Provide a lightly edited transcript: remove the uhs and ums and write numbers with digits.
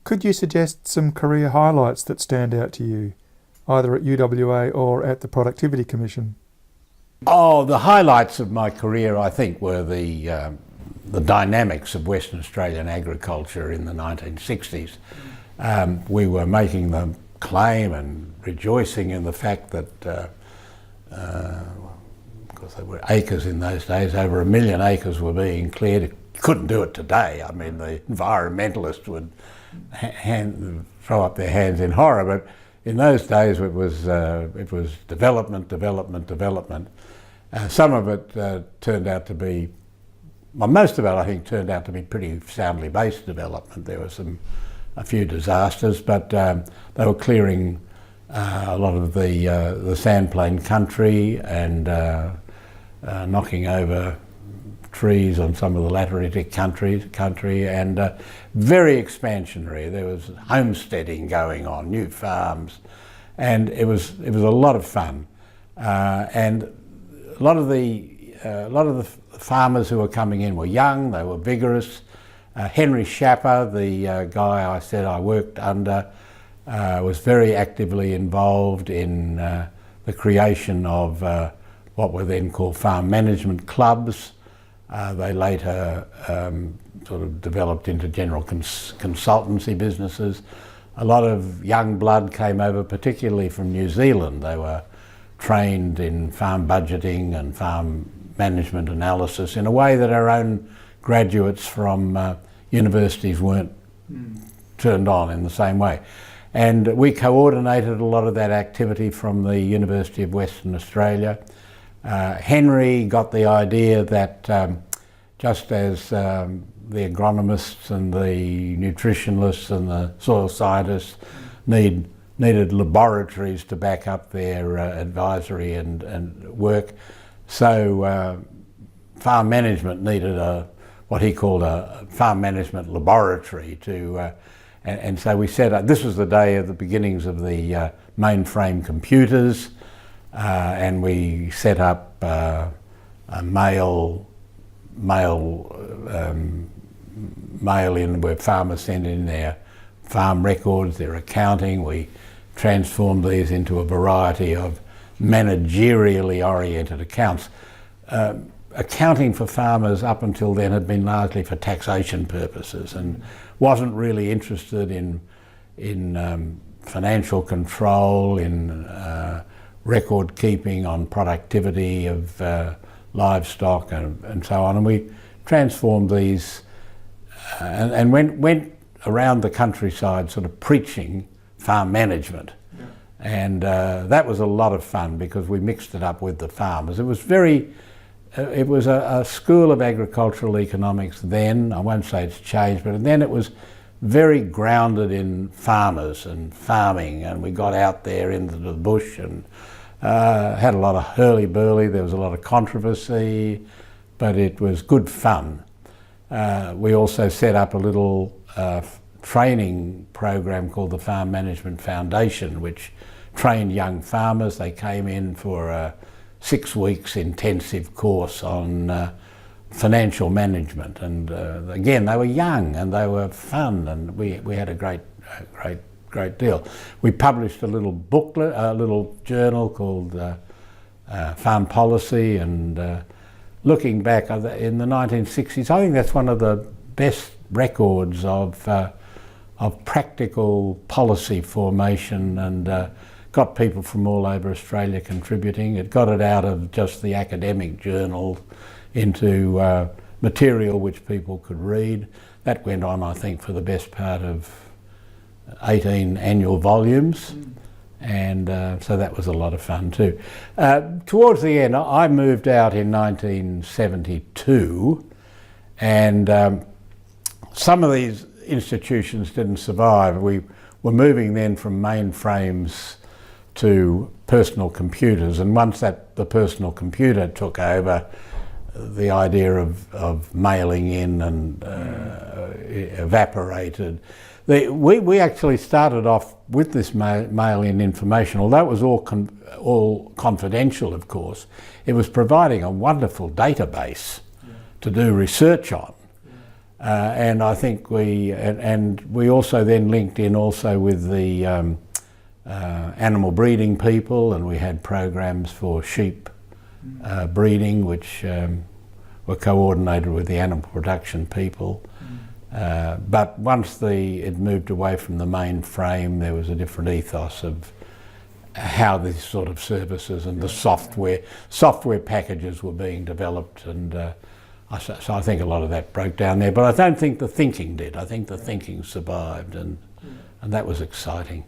Could you suggest some career highlights that stand out to you, either at UWA or at the Productivity Commission? Oh, the highlights of my career, I think, were the dynamics of Western Australian agriculture in the 1960s. We were making the claim and rejoicing in the fact that, because there were acres in those days, over 1 million acres were being cleared. You couldn't do it today. I mean, the environmentalists would throw up their hands in horror, but in those days it was development. Some of it turned out to be, well, most of it I think turned out to be pretty soundly based development. There were a few disasters, but they were clearing a lot of the sandplain country and knocking over trees on some of the lateritic country, and very expansionary. There was homesteading going on, new farms, and it was a lot of fun. And a lot of the farmers who were coming in were young, they were vigorous. Henry Schapper, the guy I said I worked under, was very actively involved in the creation of what were then called farm management clubs. They later sort of developed into general consultancy businesses. A lot of young blood came over, particularly from New Zealand. They were trained in farm budgeting and farm management analysis in a way that our own graduates from universities weren't turned on in the same way. And we coordinated a lot of that activity from the University of Western Australia. Henry got the idea that just as the agronomists and the nutritionalists and the soil scientists needed laboratories to back up their advisory and work, so farm management needed what he called a farm management laboratory to, and so we set up, this was the day of the beginnings of the mainframe computers, and we set up a mail-in where farmers sent in their farm records, their accounting. We transformed these into a variety of managerially oriented accounts. Accounting for farmers up until then had been largely for taxation purposes and wasn't really interested in financial control, in record keeping on productivity of livestock and so on. And we transformed these and went around the countryside sort of preaching farm management. Yeah. And that was a lot of fun because we mixed it up with the farmers. It was a school of agricultural economics then. I won't say it's changed, but then it was very grounded in farmers and farming, and we got out there into the bush and had a lot of hurly-burly. There was a lot of controversy, but it was good fun. We also set up a little training program called the Farm Management Foundation, which trained young farmers. They came in for a 6 weeks intensive course on financial management, and again they were young and they were fun, and we had a great deal. We published a little booklet, a little journal called Farm Policy, and looking back in the 1960s, I think that's one of the best records of practical policy formation, and got people from all over Australia contributing. It got it out of just the academic journal into material which people could read. That went on, I think, for the best part of 18 annual volumes, and so that was a lot of fun too. Towards the end, I moved out in 1972, and some of these institutions didn't survive. We were moving then from mainframes to personal computers, and once the personal computer took over, the idea of mailing in and evaporated. We actually started off with this mail-in information, although it was all confidential, of course. It was providing a wonderful database to do research on. And I think we also then linked in also with the animal breeding people, and we had programs for sheep breeding, which were coordinated with the animal production people. But once it moved away from the main frame, there was a different ethos of how these sort of services and the software packages were being developed, and so I think a lot of that broke down there. But I don't think the thinking did. I think the thinking survived, and that was exciting.